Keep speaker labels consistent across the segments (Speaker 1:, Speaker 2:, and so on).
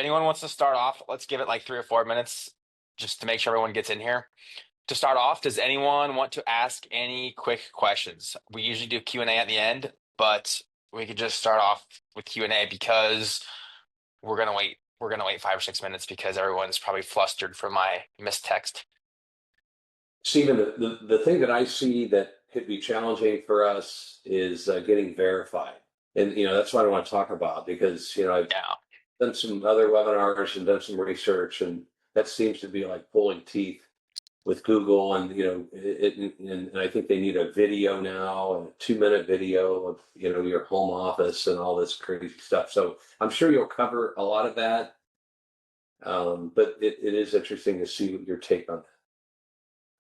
Speaker 1: anyone wants to start off, let's give it like 3 or 4 minutes just to make sure everyone gets in here. To start off, does anyone want to ask any quick questions? We usually do Q&A at the end, but we could just start off with Q&A because we're gonna wait. We're gonna wait 5 or 6 minutes because everyone's probably flustered from my missed text.
Speaker 2: Stephen, the thing that I see that could be challenging for us is getting verified. And, that's what I want to talk about because, I've
Speaker 1: Yeah.
Speaker 2: done some other webinars and done some research, and that seems to be like pulling teeth with Google. And, and I think they need a video now, a 2-minute video of, your home office and all this crazy stuff. So I'm sure you'll cover a lot of that. But it is interesting to see your take on that.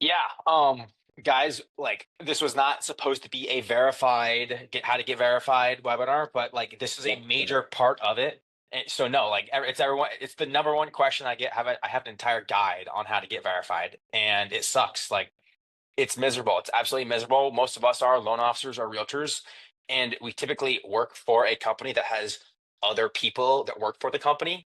Speaker 1: Yeah. Guys, like this was not supposed to be a verified get how to get verified webinar, but like this is a major part of it. And so no, like it's everyone, it's the number one question I get. I have an entire guide on how to get verified, and it sucks. Like it's miserable. It's absolutely miserable. Most of us are loan officers or realtors, and we typically work for a company that has other people that work for the company.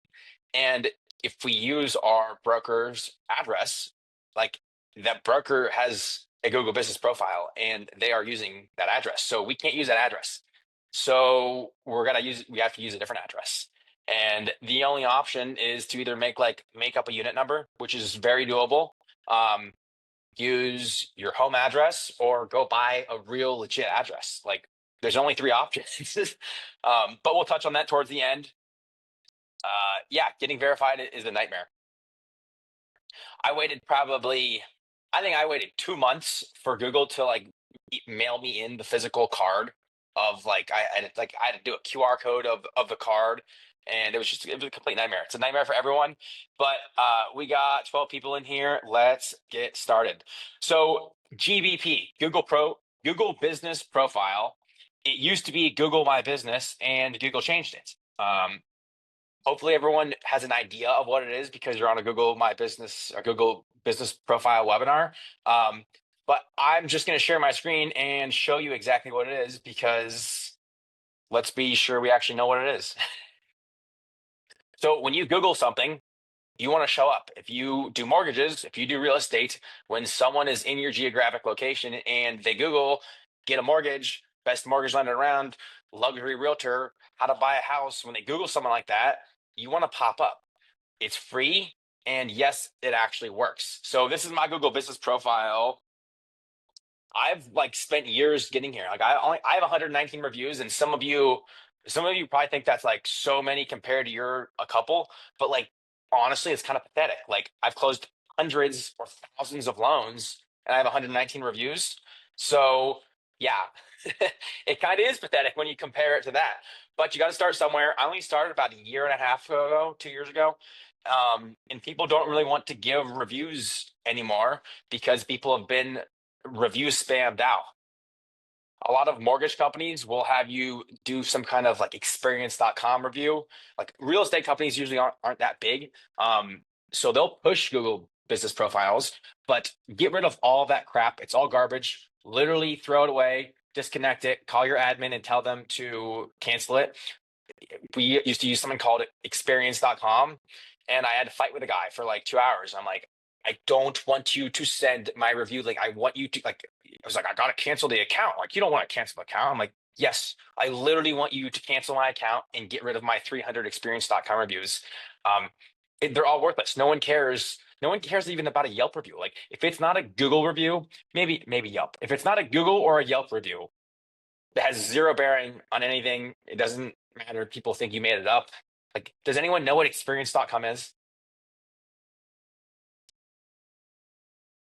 Speaker 1: And if we use our broker's address, like that broker has a Google business profile and they are using that address. So we can't use that address. So we have to use a different address. And the only option is to either make up a unit number, which is very doable. Use your home address or go buy a real legit address. Like there's only three options. But we'll touch on that towards the end. Yeah, getting verified is a nightmare. I think I waited 2 months for Google to like mail me in the physical card of I had to do a QR code of the card, and it was a complete nightmare. It's a nightmare for everyone, but we got 12 people in here. Let's get started. So GBP, Google Business Profile. It used to be Google My Business, and Google changed it. Hopefully everyone has an idea of what it is because you're on a Google My Business or Google Business Profile webinar. But I'm just going to share my screen and show you exactly what it is because let's be sure we actually know what it is. So when you Google something, you want to show up. If you do mortgages, if you do real estate, when someone is in your geographic location and they Google, get a mortgage, best mortgage lender around, luxury realtor, how to buy a house, when they Google someone like that, you want to pop up. It's free, and yes, it actually works. So this is my Google Business Profile. I've like spent years getting here. Like I have 119 reviews, and some of you probably think that's like so many compared to a couple, but like honestly, it's kind of pathetic. Like I've closed hundreds or thousands of loans, and I have 119 reviews. So yeah, it kind of is pathetic when you compare it to that. But you got to start somewhere. I only started about a year and a half ago, 2 years ago. And people don't really want to give reviews anymore because people have been review spammed out. A lot of mortgage companies will have you do some kind of like experience.com review. Like real estate companies usually aren't that big. So they'll push Google business profiles, but get rid of all that crap. It's all garbage. Literally throw it away, disconnect it, call your admin and tell them to cancel it. We used to use something called experience.com, and I had to fight with a guy for like 2 hours. I'm like, I don't want you to send my review. Like, I want you to like, I was like, I gotta cancel the account. Like, you don't want to cancel the account. I'm like, yes, I literally want you to cancel my account and get rid of my 300 experience.com reviews. They're all worthless. No one cares. No one cares even about a Yelp review. Like, if it's not a Google review, maybe Yelp. If it's not a Google or a Yelp review, that has zero bearing on anything. It doesn't matter. People think you made it up. Like, does anyone know what experience.com is?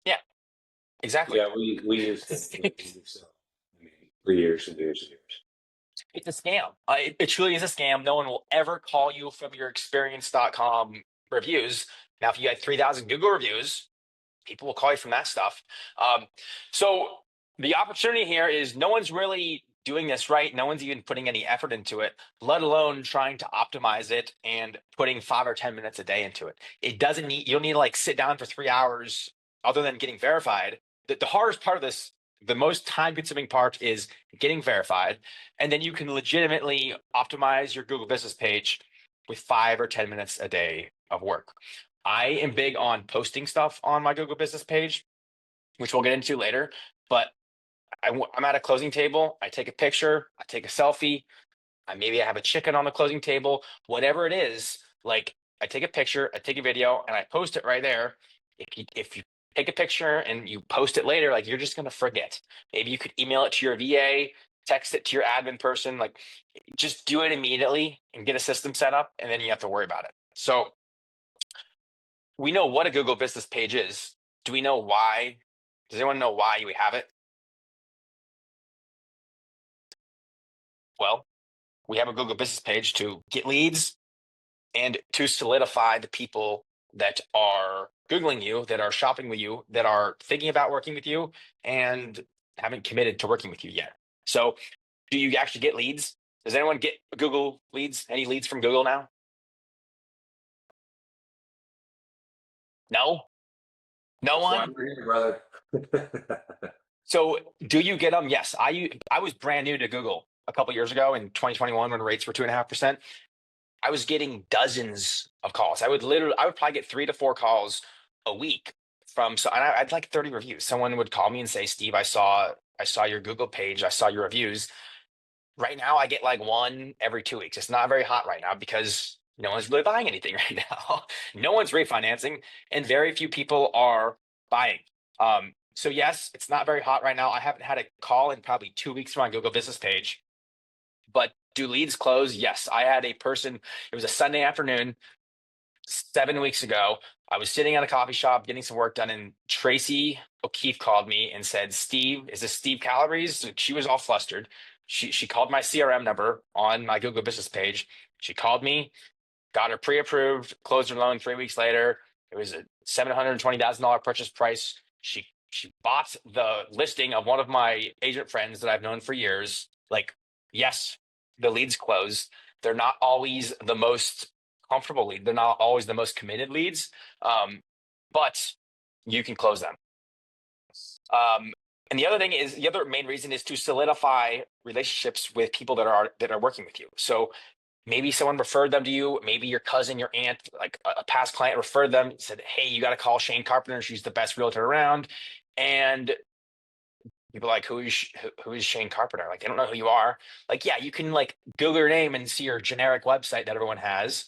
Speaker 1: Yeah, exactly.
Speaker 2: Yeah, we used it. So, I mean, for years and years and years.
Speaker 1: It's a scam. It truly is a scam. No one will ever call you from your experience.com reviews. Now, if you had 3,000 Google reviews, people will call you from that stuff. So the opportunity here is no one's really doing this right. No one's even putting any effort into it, let alone trying to optimize it and putting 5 or 10 minutes a day into it. You don't need to like sit down for 3 hours other than getting verified. The hardest part of this, the most time consuming part is getting verified. And then you can legitimately optimize your Google business page with 5 or 10 minutes a day of work. I am big on posting stuff on my Google business page, which we'll get into later. But I'm at a closing table. I take a picture, I take a selfie. Maybe I have a chicken on the closing table, whatever it is. Like I take a picture, I take a video, and I post it right there. If you take a picture and you post it later, like you're just gonna forget. Maybe you could email it to your VA, text it to your admin person. Like just do it immediately and get a system set up, and then you have to worry about it. So we know what a Google business page is. Do we know why? Does anyone know why we have it? Well, we have a Google business page to get leads and to solidify the people that are Googling you, that are shopping with you, that are thinking about working with you and haven't committed to working with you yet. So do you actually get leads? Does anyone get Google leads? Any leads from Google now? No? No
Speaker 2: That's why
Speaker 1: one?
Speaker 2: we're here, brother.
Speaker 1: So do you get them? Yes. I was brand new to Google a couple years ago in 2021 when rates were 2.5%. I was getting dozens of calls. I would probably get 3 to 4 calls a week and I'd like 30 reviews. Someone would call me and say, Steve, I saw your Google page. I saw your reviews. Right now I get like one every 2 weeks. It's not very hot right now because no one's really buying anything right now. No one's refinancing and very few people are buying. So yes, it's not very hot right now. I haven't had a call in probably 2 weeks from my Google business page. But do leads close? Yes. I had a person, it was a Sunday afternoon 7 weeks ago. I was sitting at a coffee shop getting some work done, and Tracy O'Keefe called me and said, Steve, is this Steve Calabrese? She was all flustered. She called my CRM number on my Google business page. She called me, got her pre-approved, closed her loan 3 weeks later. It was a $720,000 purchase price. She bought the listing of one of my agent friends that I've known for years. Like, yes, the leads close. They're not always the most comfortable lead. They're not always the most committed leads, but you can close them. And the other main reason is to solidify relationships with people that are working with you. So maybe someone referred them to you. Maybe your cousin, your aunt, like a past client referred them, said, hey, you got to call Shane Carpenter. She's the best realtor around. And people are like, who is Shane Carpenter? Like, they don't know who you are. Like, yeah, you can like Google your name and see your generic website that everyone has,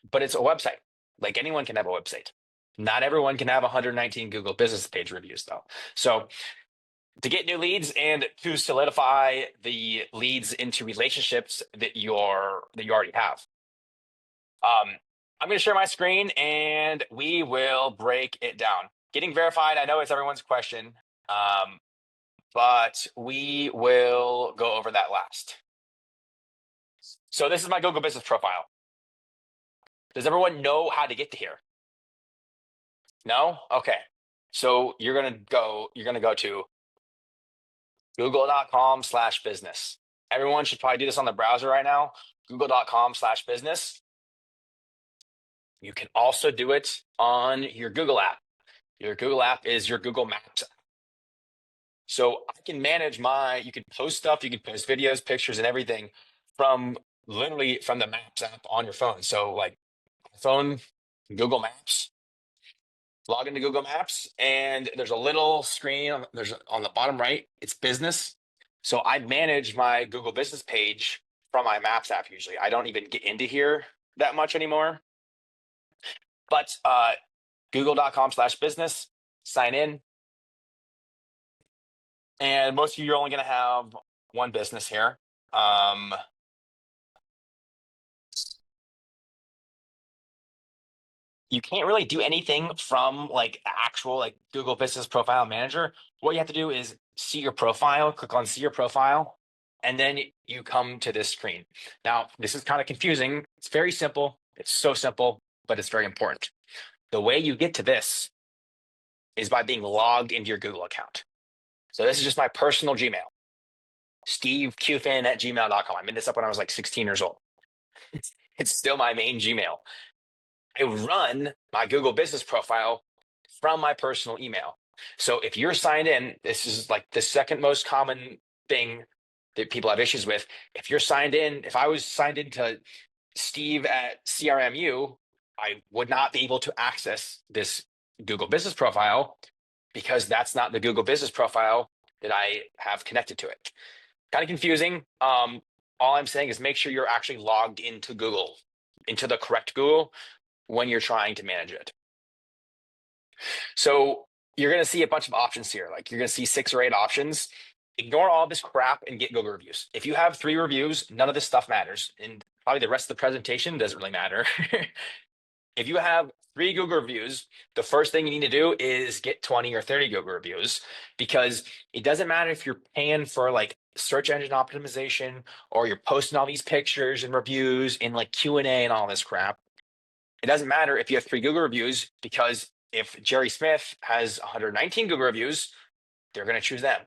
Speaker 1: but it's a website. Like anyone can have a website. Not everyone can have 119 Google business page reviews though. So to get new leads and to solidify the leads into relationships that you already have. I'm going to share my screen and we will break it down. Getting verified, I know it's everyone's question, but we will go over that last. So this is my Google business profile. Does everyone know how to get to here? No? Okay. So you're going to go to google.com/business. Everyone should probably do this on the browser right now. Google.com/business. You can also do it on your Google app. Your Google app is your Google Maps. So I can manage you can post stuff, you can post videos, pictures, and everything literally from the Maps app on your phone. So like phone, Google Maps, log into Google Maps, and there's a little screen on the bottom right, it's business. So I manage my Google business page from my Maps app usually. I don't even get into here that much anymore. But google.com/business, sign in. And most of you are only going to have one business here. You can't really do anything from like actual like Google Business Profile Manager. What you have to do is see your profile, click on see your profile, and then you come to this screen. Now, this is kind of confusing. It's very simple. It's so simple, but it's very important. The way you get to this is by being logged into your Google account. So this is just my personal Gmail, stevecufin@gmail.com. I made this up when I was like 16 years old. It's still my main Gmail. I run my Google business profile from my personal email. So if you're signed in, this is like the second most common thing that people have issues with. If you're signed in, if I was signed into Steve at CRMU, I would not be able to access this Google business profile because that's not the Google business profile that I have connected to it. Kind of confusing. All I'm saying is make sure you're actually logged into Google, into the correct Google when you're trying to manage it. So you're going to see a bunch of options here. Like you're going to see 6 or 8 options. Ignore all this crap and get Google reviews. If you have 3 reviews, none of this stuff matters. And probably the rest of the presentation doesn't really matter. If you have 3 Google reviews, the first thing you need to do is get 20 or 30 Google reviews, because it doesn't matter if you're paying for like search engine optimization or you're posting all these pictures and reviews in like Q&A and all this crap. It doesn't matter if you have 3 Google reviews, because if Jerry Smith has 119 Google reviews, they're going to choose them.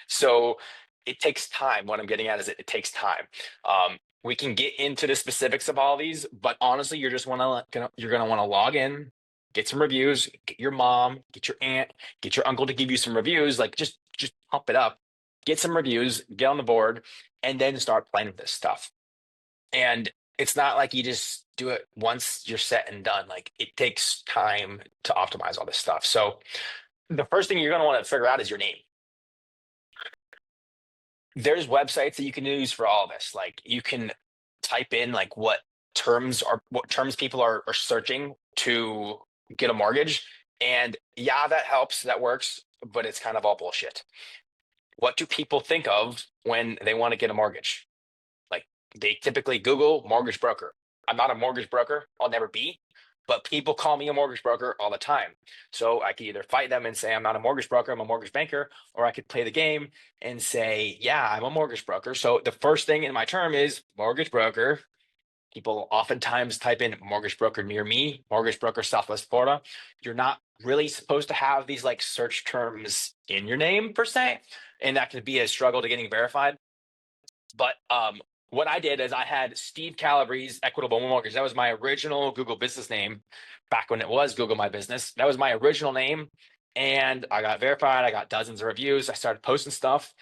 Speaker 1: So it takes time. What I'm getting at is it takes time. We can get into the specifics of all these, but honestly, you're gonna want to log in, get some reviews, get your mom, get your aunt, get your uncle to give you some reviews. Like just pump it up, get some reviews, get on the board, and then start playing with this stuff. And it's not like you just do it once you're set and done. Like it takes time to optimize all this stuff. So the first thing you're going to want to figure out is your name. There's websites that you can use for all this. Like you can type in like what terms people are searching to get a mortgage. And yeah, that helps, that works, but it's kind of all bullshit. What do people think of when they want to get a mortgage? Like they typically Google mortgage broker. I'm not a mortgage broker, I'll never be, but people call me a mortgage broker all the time. So I could either fight them and say I'm not a mortgage broker, I'm a mortgage banker, or I could play the game and say, yeah, I'm a mortgage broker. So the first thing in my term is mortgage broker. People oftentimes type in mortgage broker near me, mortgage broker Southwest Florida. You're not really supposed to have these like search terms in your name per se, and that can be a struggle to getting verified. But what I did is I had Steve Calabrese Equitable Mortgage. That was my original Google business name back when it was Google My Business. That was my original name. And I got verified. I got dozens of reviews. I started posting stuff.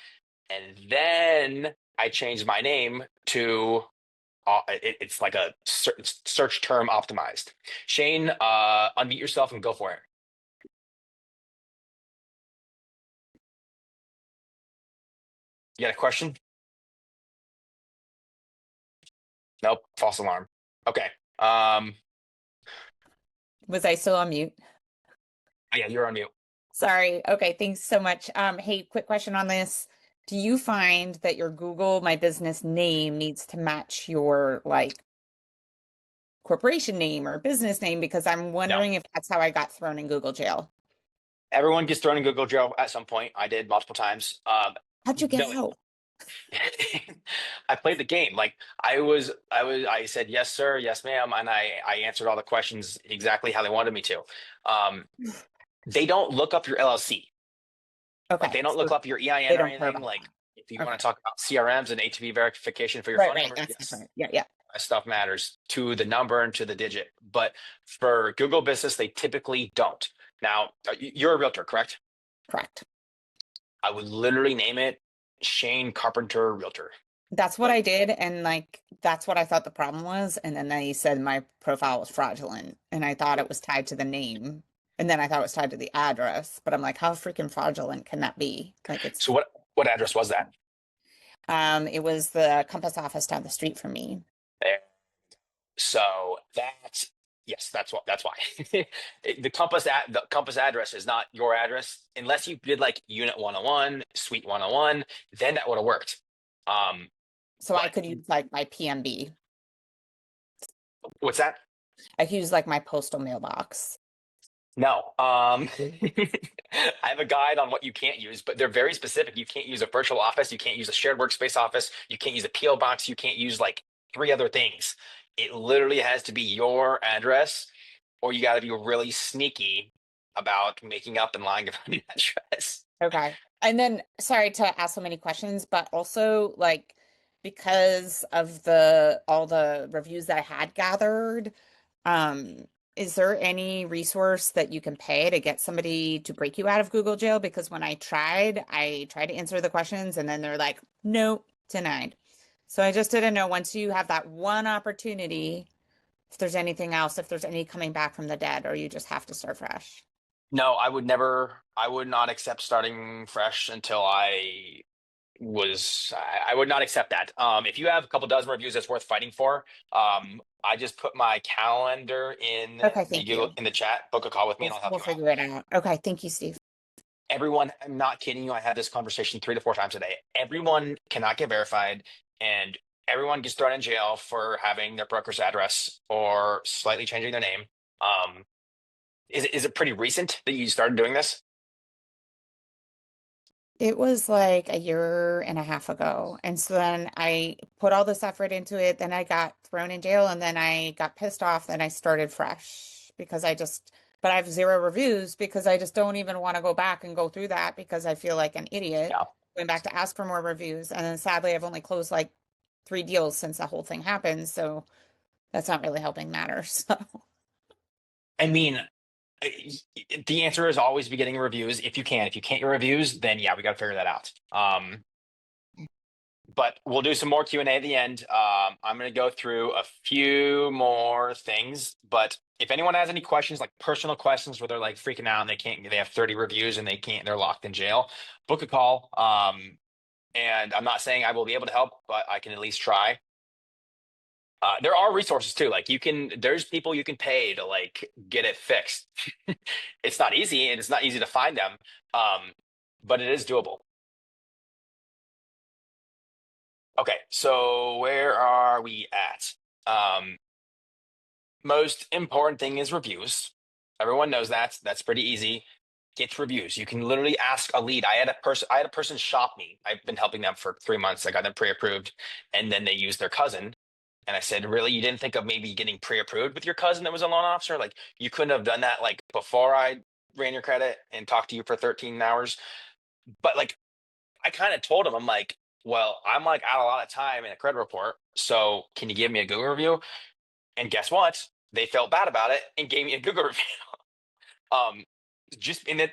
Speaker 1: And then I changed my name to it's like a search term optimized. Shane, unmute yourself and go for it. You got a question? Nope. False alarm. Okay.
Speaker 3: Was I still on mute?
Speaker 1: Yeah, you're on mute.
Speaker 3: Sorry. Okay, thanks so much. Hey, quick question on this. Do you find that your Google My Business name needs to match your like corporation name or business name? Because I'm
Speaker 1: No.
Speaker 3: wondering if that's how I got thrown in Google jail.
Speaker 1: Everyone gets thrown in Google jail at some point. I did multiple times.
Speaker 3: How'd you get
Speaker 1: No,
Speaker 3: out?
Speaker 1: I played the game. Like I said, yes, sir, yes, ma'am. And I answered all the questions exactly how they wanted me to. Um, they don't look up your LLC. Like
Speaker 3: Okay,
Speaker 1: they don't
Speaker 3: so
Speaker 1: look up your EIN
Speaker 3: they
Speaker 1: or
Speaker 3: don't care
Speaker 1: anything.
Speaker 3: about
Speaker 1: Like if you
Speaker 3: that.
Speaker 1: want
Speaker 3: Okay.
Speaker 1: to talk about CRMs and ATV verification for your
Speaker 3: Right,
Speaker 1: phone
Speaker 3: right.
Speaker 1: number,
Speaker 3: That's
Speaker 1: yes,
Speaker 3: different. Yeah, yeah.
Speaker 1: that stuff matters to the number and to the digit. But for Google Business, they typically don't. Now, you're a realtor, correct?
Speaker 3: Correct.
Speaker 1: I would literally name it Shane Carpenter Realtor.
Speaker 3: That's what
Speaker 1: Like,
Speaker 3: I did, and like that's what I thought the problem was. And then they said my profile was fraudulent, and I thought it was tied to the name, and then I thought it was tied to the address. But I'm like, how freaking fraudulent can that be? Like
Speaker 1: so
Speaker 3: it's
Speaker 1: what address was that?
Speaker 3: it was the Compass office down the street from me.
Speaker 1: There. So that's yes, that's why. The Compass address is not your address unless you did like Unit 101, Suite 101, then that would have worked. Um,
Speaker 3: So I
Speaker 1: but
Speaker 3: could use like my PMB.
Speaker 1: what's that?
Speaker 3: I could use like my postal mailbox.
Speaker 1: No. I have a guide on what you can't use, but they're very specific. You can't use a virtual office, you can't use a shared workspace office, you can't use a PO box, you can't use like 3 other things. It literally has to be your address, or you got to be really sneaky about making up and lying about the address.
Speaker 3: Okay. And then sorry to ask so many questions, but also like because of the all the reviews that I had gathered, is there any resource that you can pay to get somebody to break you out of Google jail? Because when I tried to answer the questions and then they're like, nope, denied. So I just didn't know once you have that one opportunity, if there's anything else, if there's any coming back from the dead, or you just have to start fresh.
Speaker 1: No, I would not accept starting fresh until I would not accept that. If you have a couple dozen reviews that's worth fighting for, I just put my calendar in
Speaker 3: Okay,
Speaker 1: the
Speaker 3: thank
Speaker 1: Google
Speaker 3: you.
Speaker 1: in the chat, book a call with me and I'll help
Speaker 3: We'll
Speaker 1: you out.
Speaker 3: figure it out. Okay, thank you, Steve.
Speaker 1: Everyone, I'm not kidding you. I had this conversation 3 to 4 times a day. Everyone cannot get verified, and everyone gets thrown in jail for having their broker's address or slightly changing their name. Um, is it pretty recent that you started doing this?
Speaker 3: It was like a year and a half ago. And so then I put all this effort into it. Then I got thrown in jail and then I got pissed off. Then I started fresh because but I have zero reviews because I just don't even want to go back and go through that because I feel like an idiot
Speaker 1: Yeah.
Speaker 3: going back to ask for more reviews. And then sadly, I've only closed like 3 deals since the whole thing happened. So that's not really helping matters. So
Speaker 1: I mean, the answer is always be getting reviews if you can. If you can't get reviews, then yeah, we got to figure that out. But we'll do some more Q&A at the end. I'm going to go through a few more things, but if anyone has any questions, like personal questions where they're like freaking out and they have 30 reviews and they're locked in jail, book a call. And I'm not saying I will be able to help, but I can at least try. There are resources too. Like there's people you can pay to like get it fixed. It's not easy and it's not easy to find them. But it is doable. Okay, so where are we at? Most important thing is reviews. Everyone knows that. That's pretty easy. Get reviews. You can literally ask a lead. I had a person shop me. I've been helping them for 3 months. I got them pre-approved, and then they used their cousin. And I said, really? You didn't think of maybe getting pre-approved with your cousin that was a loan officer? Like you couldn't have done that like before I ran your credit and talked to you for 13 hours. But like I kind of told him, I'm like, well, I'm like out a lot of time in a credit report. So can you give me a Google review? And guess what? They felt bad about it and gave me a Google review. Um,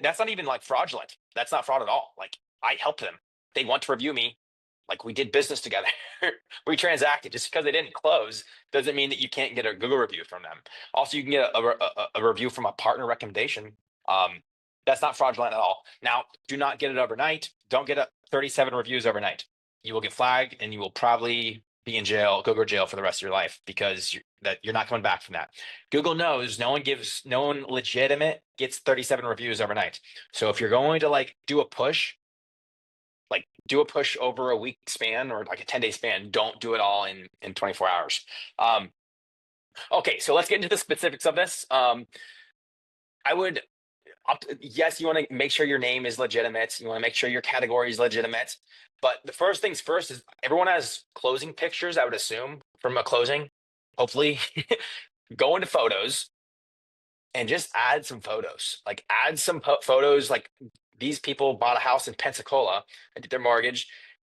Speaker 1: that's not even like fraudulent. That's not fraud at all. Like I helped them. They want to review me. Like we did business together. We transacted. Just because they didn't close doesn't mean that you can't get a Google review from them. Also, you can get a review from a partner recommendation. Um, that's not fraudulent at all. Now, do not get it overnight. Don't get 37 reviews overnight. You will get flagged and you will probably be in jail, Google jail for the rest of your life because you're not coming back from that. Google knows no one legitimate gets 37 reviews overnight. So if you're going to like do a push over a week span or like a 10-day span, don't do it all in 24 hours. Okay, so let's get into the specifics of this. I would yes, you want to make sure your name is legitimate. You want to make sure your category is legitimate. But the first things first is everyone has closing pictures, I would assume, from a closing. Hopefully, go into photos and just add some photos. Like add some photos. Like these people bought a house in Pensacola and did their mortgage,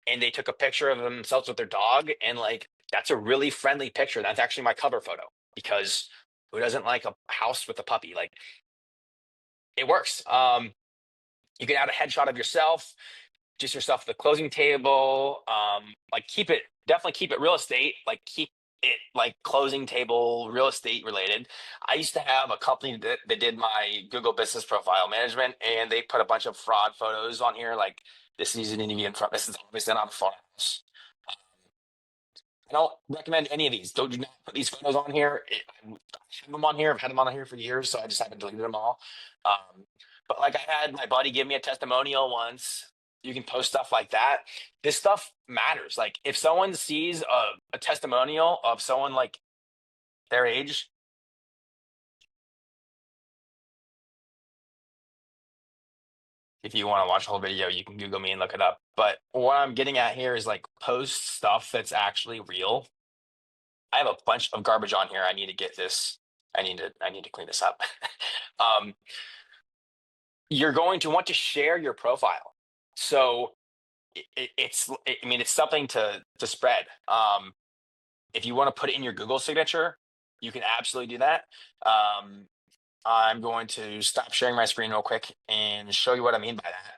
Speaker 1: and they took a picture of themselves with their dog, and like that's a really friendly picture. That's actually my cover photo because who doesn't like a house with a puppy? Like it works. You can add a headshot of yourself, just yourself at the closing table. Like definitely keep it real estate. Like keep it like closing table real estate related. I used to have a company that did my Google business profile management, and they put a bunch of fraud photos on here. Like this isn't even front. This is obviously not a front house. I don't recommend any of these. Don't do not put these photos on here. I have them on here. I've had them on here for years, so I just haven't deleted them all. Um, but like I had my buddy give me a testimonial once. You can post stuff like that. This stuff matters. Like if someone sees a testimonial of someone like their age, if you want to watch the whole video, you can Google me and look it up. But what I'm getting at here is like post stuff that's actually real. I have a bunch of garbage on here. I need to get this. I need to clean this up. um, you're going to want to share your profile. So I mean, it's something to spread. If you want to put it in your Google signature, you can absolutely do that. I'm going to stop sharing my screen real quick and show you what I mean by that.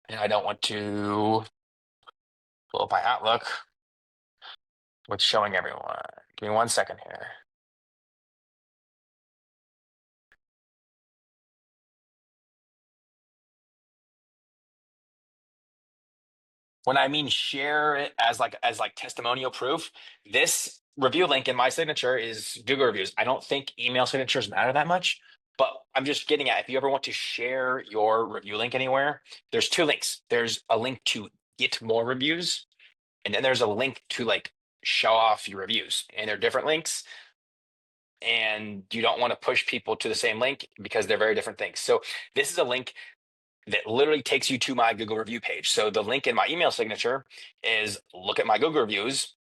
Speaker 1: And I don't want to pull up my Outlook. with showing everyone. Give me 1 second here. When I mean share it as like testimonial proof, this review link in my signature is Google reviews. I don't think email signatures matter that much, but I'm just getting at, if you ever want to share your review link anywhere, there's 2 links. There's a link to get more reviews, and then there's a link to like show off your reviews, and they're different links. And you don't want to push people to the same link because they're very different things. So this is a link that literally takes you to my Google review page. So the link in my email signature is look at my Google reviews.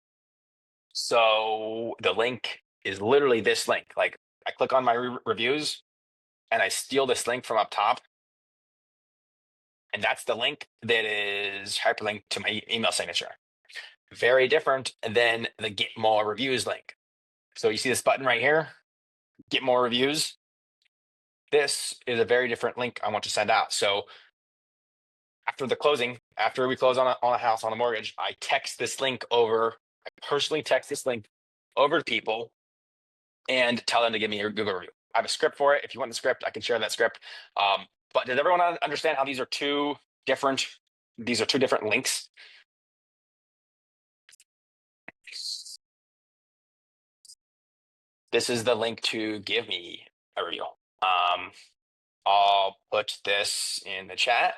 Speaker 1: So the link is literally this link. Like I click on my reviews and I steal this link from up top. And that's the link that is hyperlinked to my email signature. Very different than the get more reviews link. So you see this button right here, get more reviews. This is a very different link I want to send out. So after the closing, after we close on a house, on a mortgage, I text this link over. I personally text this link over to people and tell them to give me a Google review. I have a script for it. If you want the script, I can share that script. But does everyone understand how these are two different links? This is the link to give me a review. I'll put this in the chat.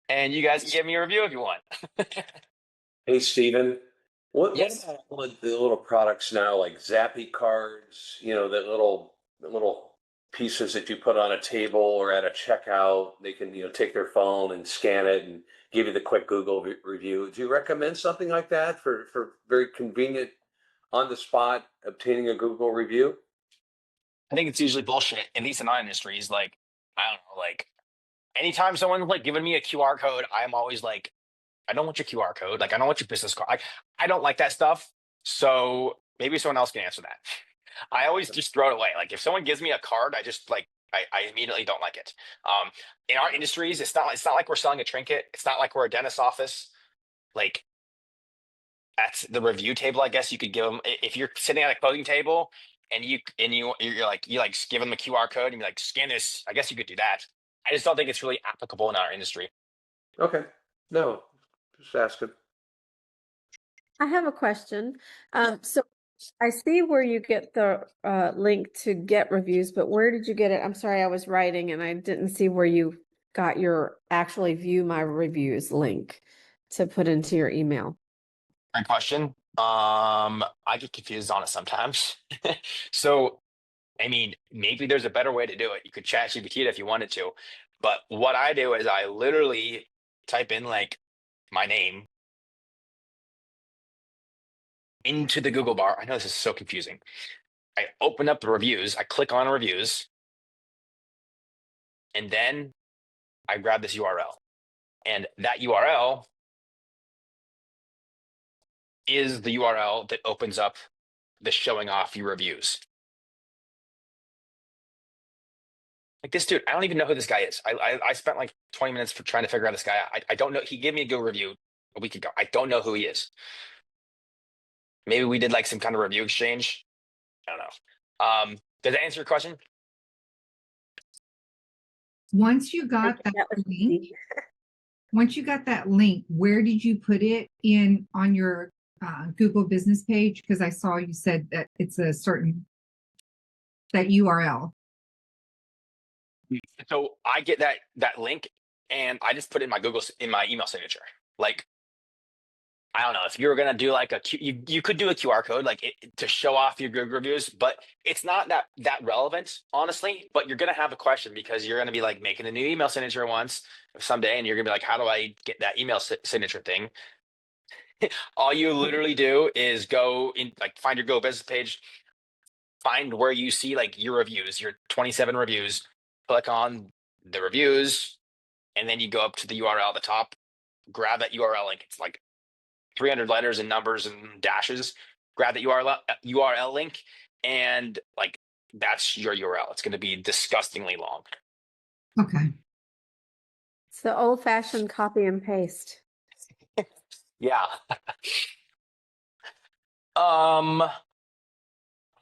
Speaker 1: And you guys can give me a review if you want.
Speaker 2: Hey, Steven, what
Speaker 1: Yes.
Speaker 2: about all of the little products now, like Zappy cards, the little pieces that you put on a table or at a checkout? They can, take their phone and scan it and give you the quick Google review. Do you recommend something like that for very convenient, on the spot, obtaining a Google review?
Speaker 1: I think it's usually bullshit, at least in our industries. Like, I don't know, like anytime someone's like giving me a QR code, I'm always like, I don't want your QR code. Like, I don't want your business card. I don't like that stuff. So maybe someone else can answer that. I always just throw it away. Like, if someone gives me a card, I just like, I immediately don't like it. In our industries, it's not like we're selling a trinket. It's not like we're a dentist's office. Like, at the review table, I guess you could give them, if you're sitting at a closing table and you're like, give them a QR code and be like, scan this. I guess you could do that. I just don't think it's really applicable in our industry.
Speaker 2: Okay. No, just asking.
Speaker 4: I have a question. So I see where you get the link to get reviews, but where did you get it? I'm sorry, I was writing and I didn't see where you got your actually view my reviews link to put into your email.
Speaker 1: Great question. I get confused on it sometimes. So, I mean, maybe there's a better way to do it. You could chat GPT it if you wanted to. But what I do is I literally type in like my name into the Google bar. I know this is so confusing. I open up the reviews, I click on reviews, and then I grab this URL. And that URL is the URL that opens up the showing off your reviews. Like this dude, I don't even know who this guy is. I spent like 20 minutes trying to figure out this guy. I don't know. He gave me a good review a week ago. I don't know who he is. Maybe we did like some kind of review exchange. I don't know. Does that answer your question?
Speaker 5: Once you got that link, where did you put it in on your Google business page? Because I saw you said that it's a certain that URL.
Speaker 1: So I get that link and I just put it in my email signature. Like, I don't know if you were gonna do like you could do a QR code like to show off your Google reviews, but it's not that relevant, honestly. But you're gonna have a question because you're gonna be like making a new email signature someday, and you're gonna be like, how do I get that email signature thing? All you literally do is go in, like find your Go business page, find where you see like your reviews, your 27 reviews, click on the reviews, and then you go up to the URL at the top, grab that URL link. It's like 300 letters and numbers and dashes. Grab that URL link, and like that's your URL. It's going to be disgustingly long.
Speaker 5: Okay.
Speaker 4: It's the old-fashioned copy and paste.
Speaker 1: Yeah. I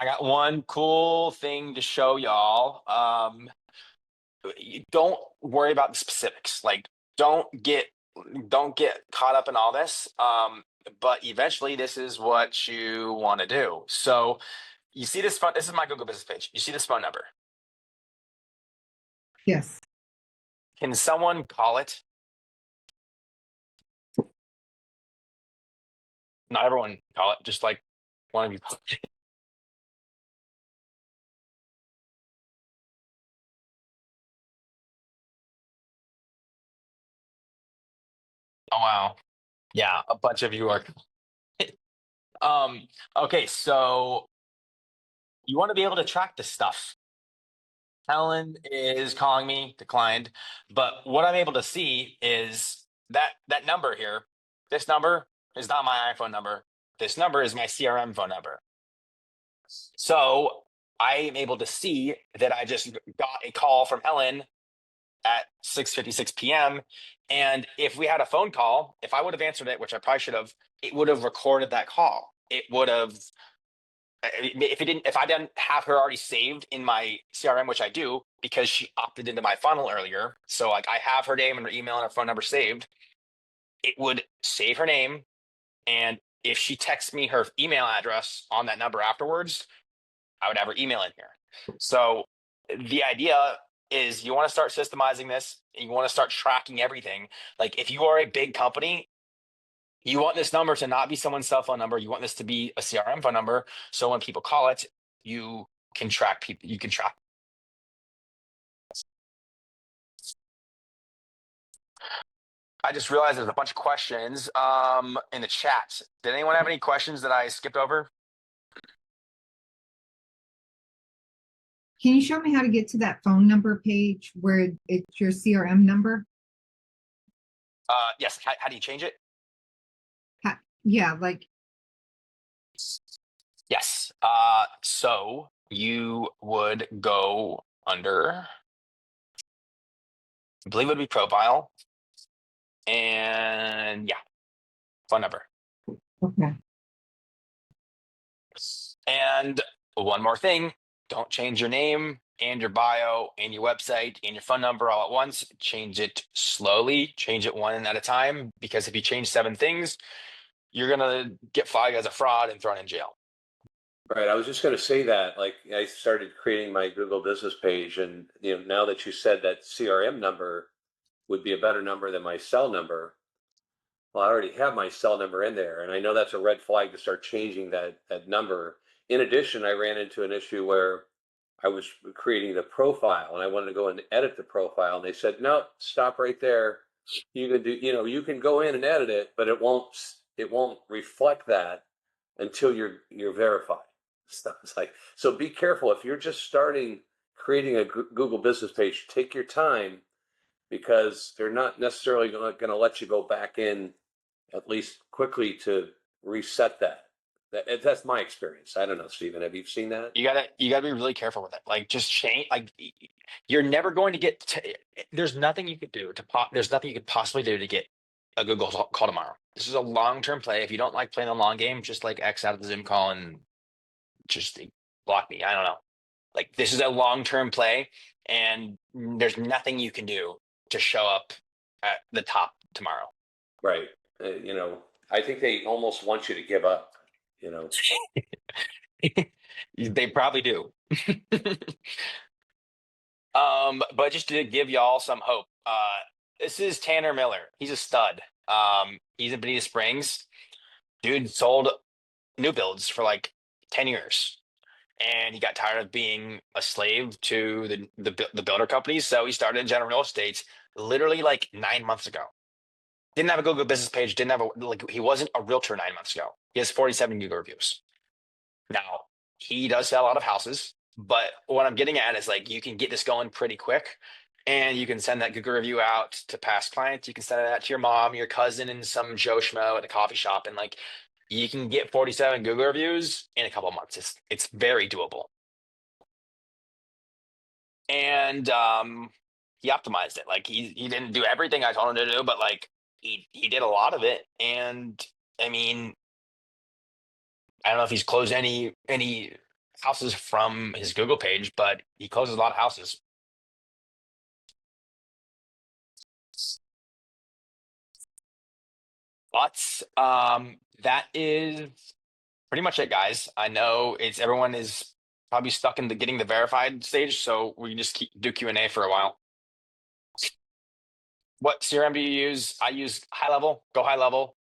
Speaker 1: got one cool thing to show y'all. You don't worry about the specifics. Like, don't get don't get caught up in all this. But eventually, this is what you want to do. So, you see this phone. This is my Google Business page. You see this phone number.
Speaker 5: Yes.
Speaker 1: Can someone call it? Not everyone call it. Just like one of you. Oh wow. Yeah, a bunch of you are. Okay, so you want to be able to track this stuff. Helen is calling me, declined, but what I'm able to see is that number here. This number is not my iPhone number. This number is my CRM phone number. So I am able to see that I just got a call from Helen at 6:56 p.m. And if we had a phone call, if I would have answered it, which I probably should have, it would have recorded that call. It would have, if I didn't have her already saved in my CRM, which I do because she opted into my funnel earlier. So like I have her name and her email and her phone number saved. It would save her name. And if she texts me her email address on that number afterwards, I would have her email in here. So the idea is you want to start systemizing this. You want to start tracking everything. Like if you are a big company, you want this number to not be someone's cell phone number. You want this to be a CRM phone number. So when people call it, you can track people. You can track. I just realized there's a bunch of questions in the chat. Did anyone have any questions that I skipped over?
Speaker 5: Can you show me how to get to that phone number page where it's your CRM number?
Speaker 1: Yes. How do you change it?
Speaker 5: Yeah, like
Speaker 1: Yes. So you would go under, I believe it would be profile. And yeah, phone number.
Speaker 5: okay.
Speaker 1: And one more thing, don't change your name and your bio and your website and your phone number all at once. Change it slowly, change it one at a time, because if you change 7 things, you're gonna get flagged as a fraud and thrown in jail.
Speaker 2: Right. I was just going to say that, like, I started creating my Google business page, and now that you said that CRM number would be a better number than my cell number, well, I already have my cell number in there, and I know that's a red flag to start changing that number. In addition, I ran into an issue where I was creating the profile, and I wanted to go and edit the profile, and they said, "No, stop right there. You can you can go in and edit it, but it won't reflect that until you're verified." Stuff. It's like, so be careful if you're just starting creating a Google business page. Take your time, because they're not necessarily going to let you go back in at least quickly to reset that. That's my experience. I don't know, Stephen. Have you seen that?
Speaker 1: You gotta be really careful with it. Like just change. Like you're never going to get. There's nothing you could do to There's nothing you could possibly do to get a Google call tomorrow. This is a long-term play. If you don't like playing the long game, just like X out of the Zoom call and just block me. I don't know. Like this is a long-term play, and there's nothing you can do to show up at the top tomorrow.
Speaker 2: Right. I think they almost want you to give up.
Speaker 1: They probably do. But just to give y'all some hope, this is Tanner Miller. He's a stud. He's in Bonita Springs. Dude sold new builds for like 10 years. And he got tired of being a slave to the builder companies. So he started in general real estate literally like 9 months ago. Didn't have a Google business page, didn't have he wasn't a realtor 9 months ago. He has 47 Google reviews. Now, he does sell a lot of houses, but what I'm getting at is like you can get this going pretty quick, and you can send that Google review out to past clients. You can send it out to your mom, your cousin, and some Joe Schmo at a coffee shop, and like you can get 47 Google reviews in a couple of months. It's very doable. And he optimized it. Like he didn't do everything I told him to do, but like he did a lot of it. And I mean, I don't know if he's closed any houses from his Google page, but he closes a lot of houses. But that is pretty much it, guys. I know everyone is probably stuck in the getting the verified stage, so we can just do Q&A for a while. What CRM do you use? I use High Level, Go High Level.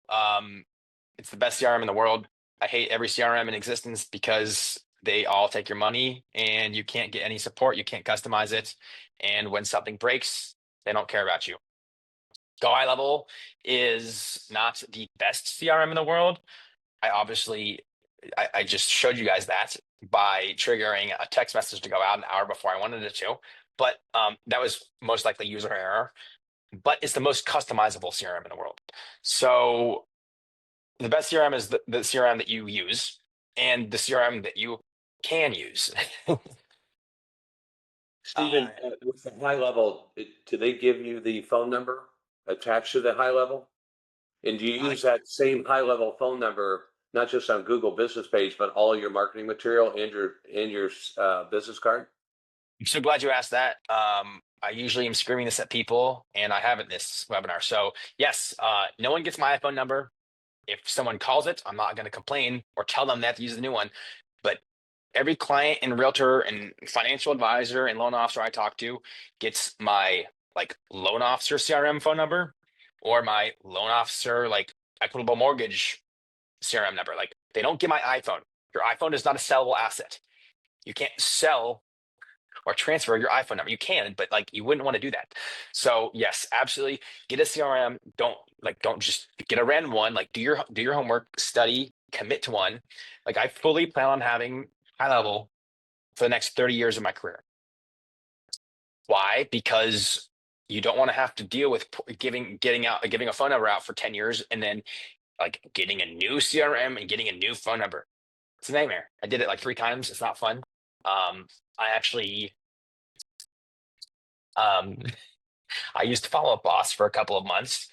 Speaker 1: It's the best CRM in the world. I hate every CRM in existence because they all take your money and you can't get any support. You can't customize it. And when something breaks, they don't care about you. Go High Level is not the best CRM in the world. I just showed you guys that by triggering a text message to go out an hour before I wanted it to. But that was most likely user error. But it's the most customizable CRM in the world. So the best CRM is the CRM that you use and the CRM that you can use.
Speaker 2: Stephen, with the High Level, do they give you the phone number attached to the High Level? And do you use that same High Level phone number, not just on Google Business page, but all your marketing material and your business card?
Speaker 1: I'm so glad you asked that. I usually am screaming this at people, and I haven't this webinar. So yes, no one gets my iPhone number. If someone calls it, I'm not going to complain or tell them they have to use the new one. But every client and realtor and financial advisor and loan officer I talk to gets my like loan officer CRM phone number or my loan officer like equitable mortgage CRM number. Like they don't get my iPhone. Your iPhone is not a sellable asset. You can't sell or transfer your iPhone number. You can, but like you wouldn't want to do that. So yes, absolutely get a CRM. Don't just get a random one. Like do your homework, study, commit to one. Like I fully plan on having High Level for the next 30 years of my career. Why? Because you don't want to have to deal with giving a phone number out for 10 years and then like getting a new CRM and getting a new phone number. It's a nightmare. I did it like 3 times. It's not fun. I actually I used to Follow Up Boss for a couple of months,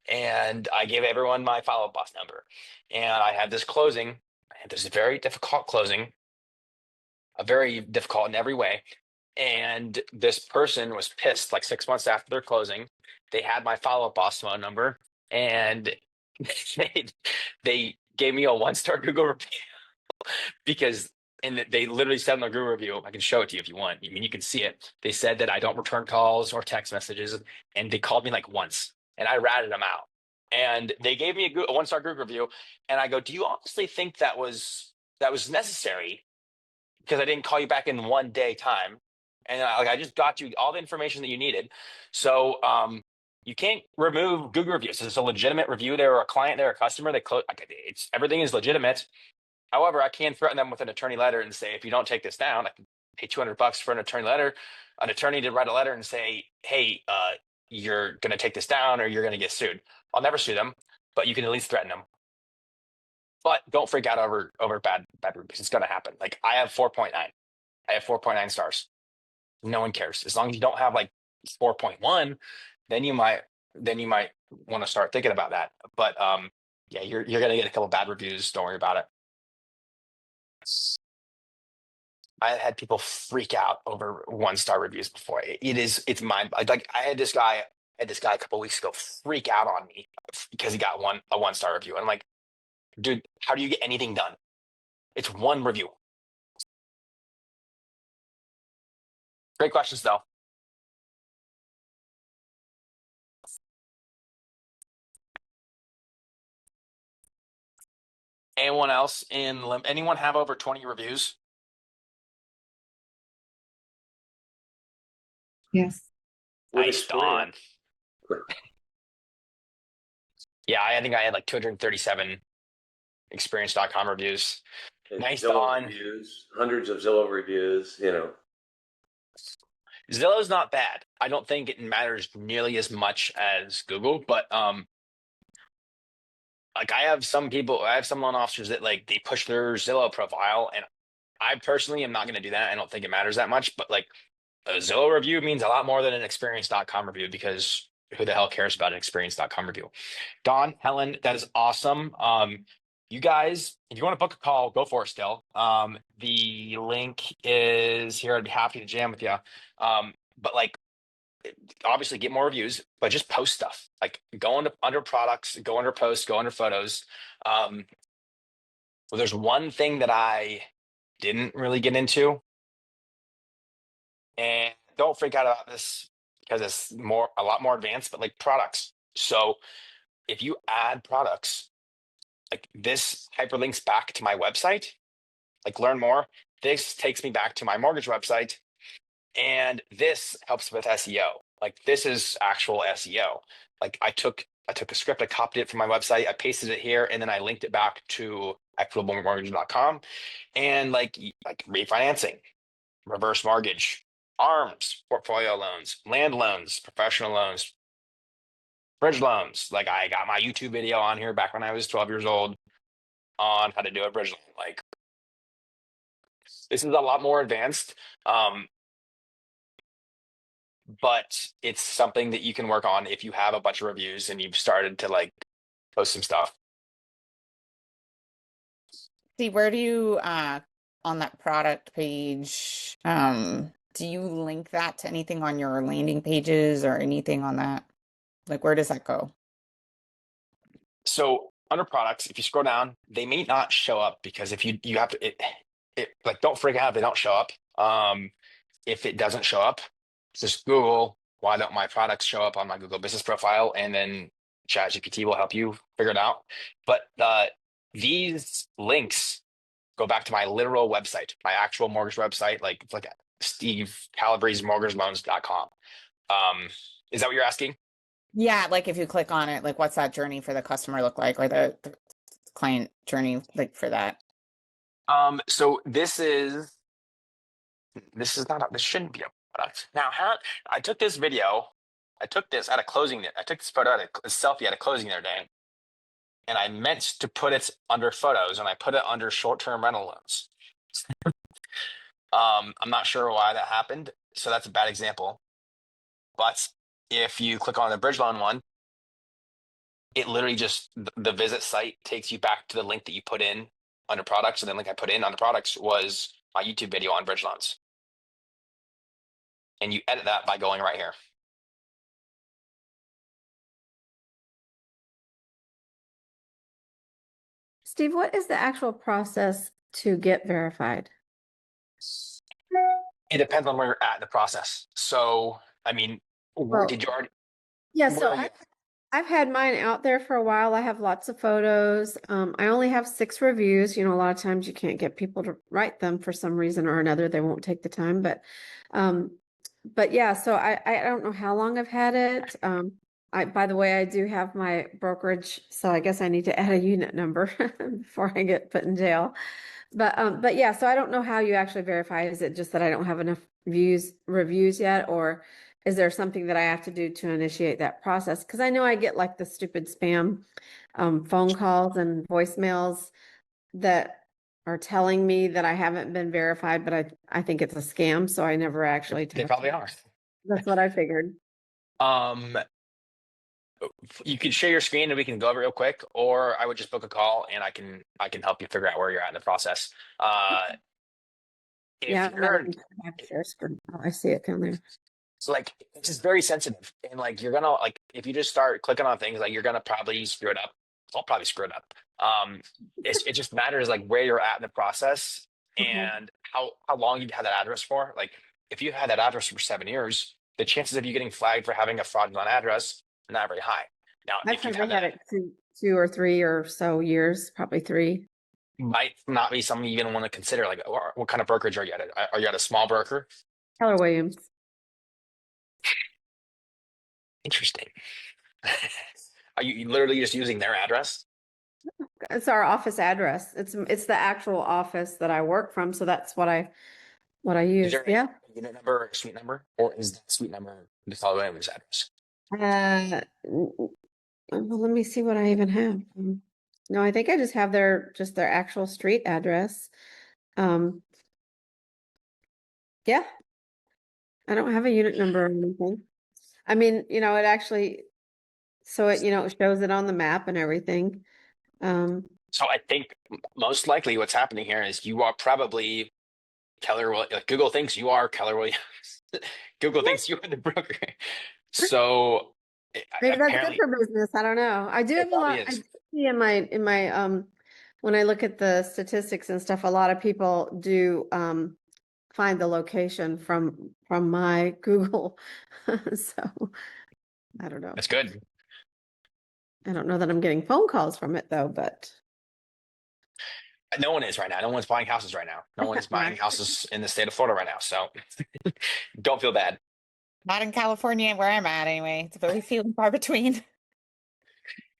Speaker 1: and I gave everyone my Follow Up Boss number. And I had this closing. I had this very difficult closing, very difficult in every way. And this person was pissed like 6 months after their closing. They had my Follow Up Boss phone number, and they, they gave me a 1-star Google review because and they literally said in the Google review, I can show it to you if you want. I mean, you can see it. They said that I don't return calls or text messages, and they called me like once, and I ratted them out. And they gave me a 1-star Google review, and I go, "Do you honestly think that was necessary?" Because I didn't call you back in 1 day time, and I just got you all the information that you needed. So you can't remove Google reviews. It's a legitimate review. They're a client. They're a customer. It's everything is legitimate. However, I can threaten them with an attorney letter and say, if you don't take this down, I can pay $200 for an attorney letter. An attorney to write a letter and say, hey, you're going to take this down or you're going to get sued. I'll never sue them, but you can at least threaten them. But don't freak out over bad reviews. It's going to happen. Like I have 4.9. I have 4.9 stars. No one cares. As long as you don't have like 4.1, then you might want to start thinking about that. But yeah, you're going to get a couple bad reviews. Don't worry about it. I had people freak out over 1-star reviews before. It's mind like I had this guy a couple weeks ago freak out on me because he got a 1-star review. And I'm like, dude, how do you get anything done? It's one review. Great questions though. Anyone else anyone have over 20 reviews?
Speaker 5: Yes.
Speaker 1: Nice, Don.
Speaker 2: Great.
Speaker 1: Yeah, I think I had like 237 experience.com reviews.
Speaker 2: And
Speaker 1: Nice,
Speaker 2: Zillow
Speaker 1: Don.
Speaker 2: reviews, hundreds of Zillow reviews,
Speaker 1: Zillow's not bad. I don't think it matters nearly as much as Google, but like I have some loan officers that like they push their Zillow profile, and I personally am not going to do that. I don't think it matters that much, but like a Zillow review means a lot more than an experience.com review because who the hell cares about an experience.com review? Don, Helen, that is awesome. you guys, if you want to book a call, go for it still. The link is here. I'd be happy to jam with you. But like, obviously get more reviews, but just post stuff. Like go under products, go under posts, go under photos. Well, there's one thing that I didn't really get into, and don't freak out about this because it's a lot more advanced, but like products. So if you add products, like this hyperlinks back to my website, like learn more. This takes me back to my mortgage website, and this helps with SEO. Like this is actual SEO. Like I took a script, I copied it from my website, I pasted it here, and then I linked it back to equitablemortgage.com. And like refinancing, reverse mortgage, ARMs, portfolio loans, land loans, professional loans, bridge loans. Like I got my YouTube video on here back when I was 12 years old on how to do a bridge loan. Like this is a lot more advanced. But it's something that you can work on if you have a bunch of reviews and you've started to like post some stuff.
Speaker 3: See, where do you on that product page, do you link that to anything on your landing pages or anything on that? Like where does that go?
Speaker 1: So under products, if you scroll down, they may not show up because if you have to it like don't freak out if they don't show up. If it doesn't show up, just Google why don't my products show up on my Google business profile, and then ChatGPT will help you figure it out. But these links go back to my literal website, my actual mortgage website. Like it's like Steve Calabrese's mortgageloans.com. Is that what you're asking?
Speaker 3: Yeah, like if you click on it, like what's that journey for the customer look like, or the client journey like for that?
Speaker 1: So this shouldn't be a product. Now, I took this video, I took this at a closing, I took this photo at a selfie at a closing the other day, and I meant to put it under photos, and I put it under short-term rental loans. I'm not sure why that happened, so that's a bad example. But if you click on the bridge loan one, it literally just the visit site takes you back to the link that you put in under products, and then link I put in under products was my YouTube video on bridge loans. And you edit that by going right here.
Speaker 4: Steve, what is the actual process to get verified?
Speaker 1: It depends on where you're at in the process. So, I mean,
Speaker 4: Well,
Speaker 1: did you already?
Speaker 4: Yeah,
Speaker 1: Where
Speaker 4: so
Speaker 1: are you?
Speaker 4: I've had mine out there for a while. I have lots of photos. I only have 6 reviews. You know, a lot of times you can't get people to write them for some reason or another. They won't take the time, but yeah, so I don't know how long I've had it. By the way, I do have my brokerage, so I guess I need to add a unit number before I get put in jail. But yeah, so I don't know how you actually verify. Is it just that I don't have enough reviews yet, or is there something that I have to do to initiate that process? Because I know I get like the stupid spam phone calls and voicemails that are telling me that I haven't been verified, but I think it's a scam, so I never actually
Speaker 1: They probably are.
Speaker 4: That's what I figured.
Speaker 1: Um, you can share your screen and we can go over it real quick, or I would just book a call and I can help you figure out where you're at in the process. If
Speaker 4: Yeah,
Speaker 1: you're
Speaker 4: I have to share screen. Oh, I see it down there.
Speaker 1: so like it's just very sensitive, and like you're gonna like if you just start clicking on things, like you're gonna probably screw it up. I'll probably screw it up. It just matters like where you're at in the process
Speaker 4: Okay.
Speaker 1: and how long you've had that address for. Like if you've had that address for 7 years, the chances of you getting flagged for having a fraudulent address are not very high. Now,
Speaker 4: I've
Speaker 1: if you've
Speaker 4: probably
Speaker 1: had
Speaker 4: had
Speaker 1: that,
Speaker 4: it 2 or 3 or so years, probably 3.
Speaker 1: might not be something you even want to consider. Like, what kind of brokerage are you at? Are you at a small broker?
Speaker 4: Keller Williams.
Speaker 1: Interesting. Are you literally just using their address?
Speaker 4: It's our office address. It's the actual office that I work from, so that's what I
Speaker 1: Is
Speaker 4: use.
Speaker 1: there
Speaker 4: Yeah.
Speaker 1: a unit number or a suite number, or is that suite number the Keller Williams address?
Speaker 4: Well, let me see what I even have. No, I think I just have their actual street address. Yeah, I don't have a unit number or anything. I mean, you know, it actually, so it, you know, it shows it on the map and everything.
Speaker 1: So I think most likely what's happening here is you are probably Google thinks you are Keller Williams. Google thinks you are the broker. So
Speaker 4: Maybe that's good
Speaker 1: apparently
Speaker 4: for business. I don't know. I do
Speaker 1: it
Speaker 4: have a
Speaker 1: probably
Speaker 4: lot. I
Speaker 1: is.
Speaker 4: do see in my when I look at the statistics and stuff, a lot of people do find the location from my Google. So I don't know.
Speaker 1: That's good.
Speaker 4: I don't know that I'm getting phone calls from it though, but
Speaker 1: No one is right now. No one's buying houses right now. No one's buying
Speaker 4: right.
Speaker 1: houses in the state of Florida right now. So don't feel bad.
Speaker 3: Not in California where I'm at anyway. It's very few and far between.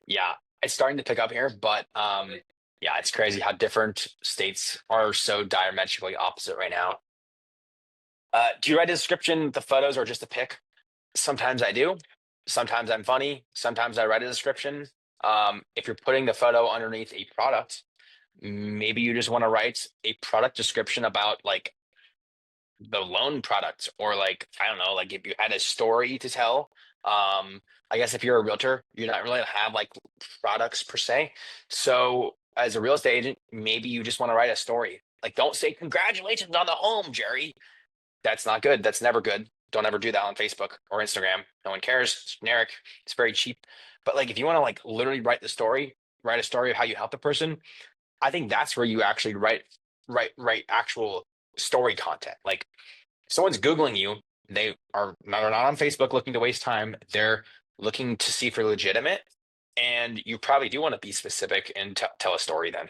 Speaker 1: Yeah, it's starting to pick up here, but yeah, it's crazy how different states are so diametrically opposite right now. Do you write a description, the photos, or just a pic? Sometimes I do. Sometimes I'm funny. Sometimes I write a description. If you're putting the photo underneath a product, maybe you just want to write a product description about like the loan product, or like, I don't know, like if you had a story to tell. I guess if you're a realtor, you're not really have like products per se. So as a real estate agent, maybe you just want to write a story. Like, don't say congratulations on the home, Jerry. That's not good. That's never good. Don't ever do that on Facebook or Instagram. No one cares. It's generic. It's very cheap. But like, if you want to like literally write the story, write a story of how you help the person, I think that's where you actually write actual story content. Like, if someone's Googling you, they're not on Facebook looking to waste time. They're looking to see if you're legitimate. And you probably do want to be specific and tell a story then.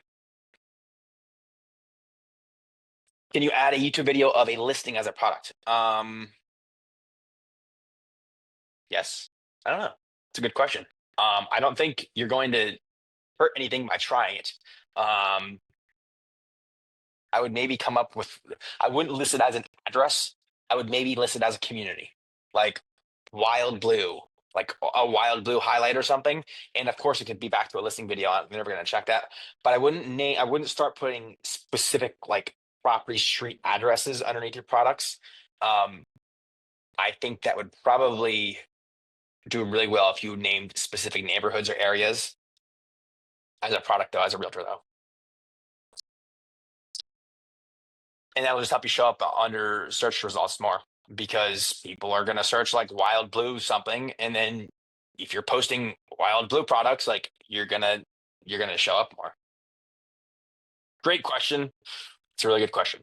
Speaker 1: Can you add a YouTube video of a listing as a product? Yes. I don't know. It's a good question. I don't think you're going to hurt anything by trying it. I would maybe come up with, I wouldn't list it as an address. I would maybe list it as a community, like Wild Blue, like a Wild Blue highlight or something. And of course, it could be back to a listing video. I'm never going to check that. But I wouldn't start putting specific like property street addresses underneath your products. I think that would probably do really well if you named specific neighborhoods or areas as a product, though, as a realtor, though. And that will just help you show up under search results more, because people are going to search like Wild Blue something, and then if you're posting Wild Blue products, like you're gonna show up more. Great question. It's a really good question.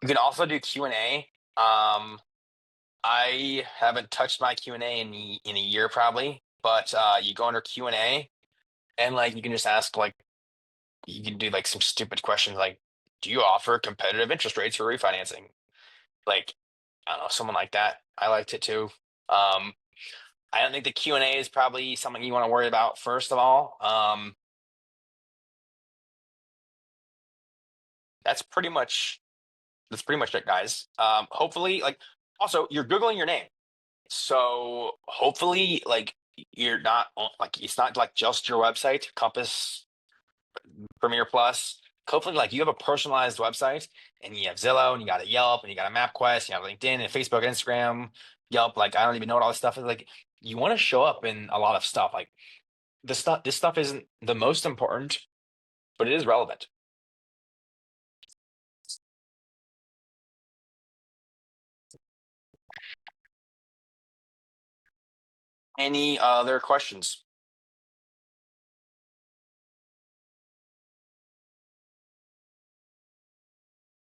Speaker 1: You can also do Q&A. I haven't touched my Q&A in a year probably, but you go under Q&A, and like you can just ask, like, you can do like some stupid questions like, do you offer competitive interest rates for refinancing? Like, I don't know, someone like that. I liked it too. I don't think the Q&A is probably something you want to worry about first of all. That's pretty much it, guys. Hopefully, like, also you're Googling your name. So hopefully, like, you're not like, it's not like just your website, Compass, Premier Plus. Hopefully, like, you have a personalized website, and you have Zillow, and you got a Yelp, and you got a MapQuest, you have LinkedIn and Facebook, Instagram, Yelp. Like, I don't even know what all this stuff is. Like, you want to show up in a lot of stuff. Like, this stuff isn't the most important, but it is relevant. Any other questions?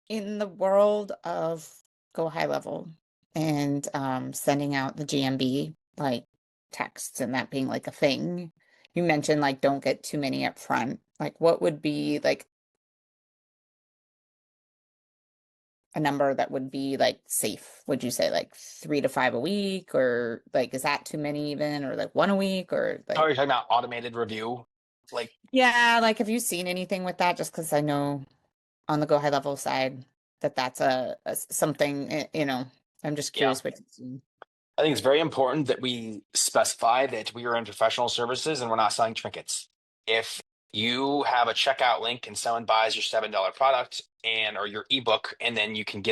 Speaker 3: In the world of go high level and sending out the GMB like texts and that being like a thing, you mentioned like don't get too many up front. Like what would be like a number that would be like safe? Would you say like 3 to 5 a week, or like is that too many even, or like one a week, or
Speaker 1: Oh,
Speaker 3: like
Speaker 1: you're talking about automated review? Like,
Speaker 3: yeah, like have you seen anything with that? Just because I know on the go high level side that that's a something you know, I'm just
Speaker 1: yeah.
Speaker 3: curious what you've seen.
Speaker 1: I think it's very important that we specify that we are in professional services and we're not selling trinkets. If you have a checkout link and someone buys your $7 product or your ebook, and then you can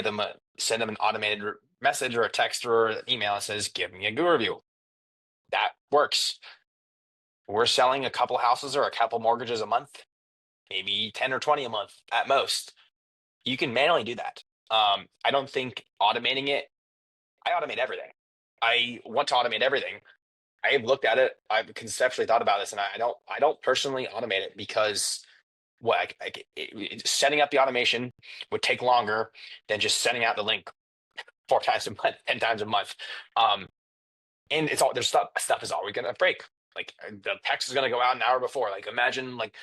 Speaker 1: send them an automated message or a text or an email that says, give me a Google review. That works. We're selling a couple houses or a couple mortgages a month, maybe 10 or 20 a month at most. You can manually do that. I don't think automating it, I automate everything. I want to automate everything. I've looked at it. I've conceptually thought about this, and I don't personally automate it because setting up the automation would take longer than just sending out the link 4 times a month, 10 times a month. And it's all there's stuff is always gonna break. Like the text is gonna go out an hour before. Like imagine like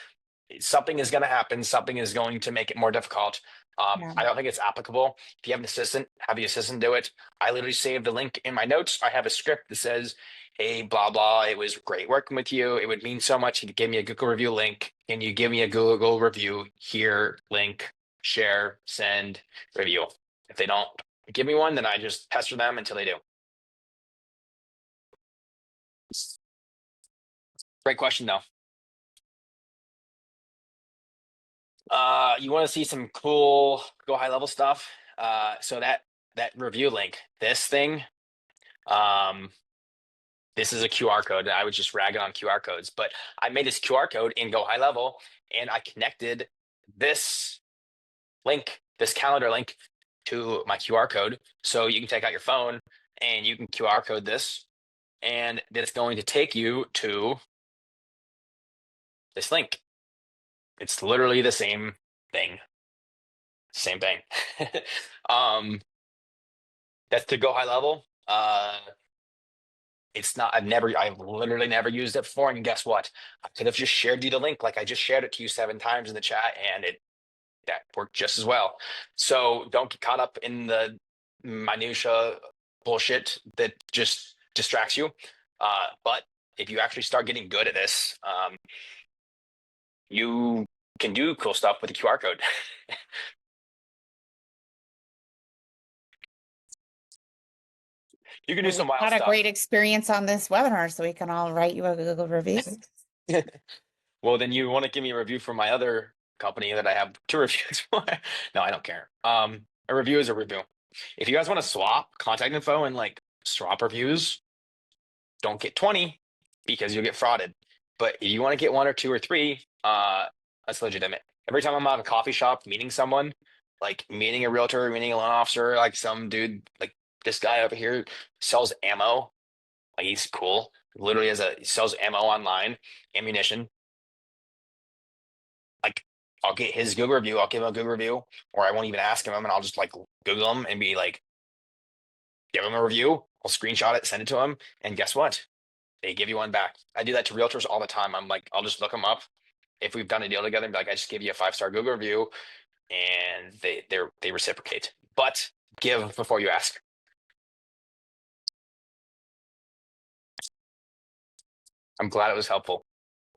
Speaker 1: something is gonna happen. Something is going to make it more difficult.
Speaker 3: Yeah.
Speaker 1: I don't think it's applicable. If you have an assistant, have the assistant do it. I literally save the link in my notes. I have a script that says, hey, blah, blah, it was great working with you. It would mean so much if you give me a Google review link. Can you give me a Google review here, link, share, send, review? If they don't give me one, then I just pester them until they do. Great question, though. You want to see some cool go high level stuff? So that review link, this thing, this is a QR code. I was just ragging on QR codes, but I made this QR code in Go High Level, and I connected this link, this calendar link, to my QR code. So you can take out your phone and you can QR code this, and then it's going to take you to this link. It's literally the same thing. Same thing. That's to Go High Level. It's not, I've literally never used it before. And guess what? I could have just shared you the link like I just shared it to you 7 times in the chat, and that worked just as well. So don't get caught up in the minutia bullshit that just distracts you. But if you actually start getting good at this, you can do cool stuff with the QR code. You can do some wild
Speaker 3: Had a
Speaker 1: stuff.
Speaker 3: great experience on this webinar, so we can all write you a Google review.
Speaker 1: Well, then you want to give me a review for my other company that I have 2 reviews for. No, I don't care. A review is a review. If you guys want to swap contact info and like swap reviews, don't get 20 because you'll get frauded. But if you want to get 1 or 2 or 3, that's legitimate. Every time I'm at a coffee shop meeting someone, like meeting a realtor, meeting a loan officer, like some dude, like this guy over here sells ammo. Like he's cool. Literally he sells ammo online, ammunition. Like I'll get his Google review, I'll give him a Google review, or I won't even ask him and I'll just like Google him and be like, give him a review. I'll screenshot it, send it to him, and guess what? They give you one back. I do that to realtors all the time. I'm like, I'll just look them up. If we've done a deal together, and be like, I just give you a 5-star Google review, and they reciprocate. But give before you ask. I'm glad it was helpful.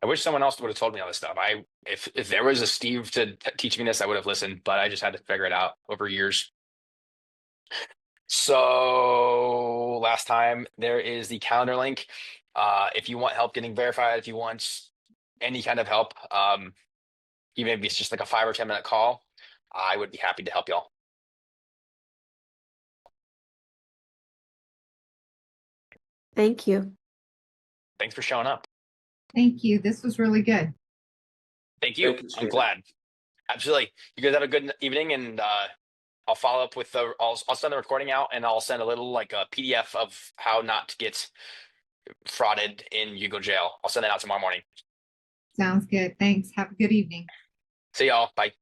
Speaker 1: I wish someone else would have told me all this stuff. If there was a Steve to teach me this, I would have listened, but I just had to figure it out over years. So last time, there is the calendar link. If you want help getting verified, if you want any kind of help, even if it's just like a 5 or 10 minute call, I would be happy to help y'all.
Speaker 4: Thank you.
Speaker 1: Thanks for showing up.
Speaker 5: Thank you. This was really good.
Speaker 1: Thank you.
Speaker 2: Thank you,
Speaker 1: I'm
Speaker 2: Steve.
Speaker 1: glad. Absolutely. You guys have a good evening, and I'll follow up with I'll send the recording out, and I'll send a little like a PDF of how not to get frauded in Yugo jail. I'll send it out tomorrow morning.
Speaker 5: Sounds good. Thanks. Have a good evening.
Speaker 1: See y'all. Bye.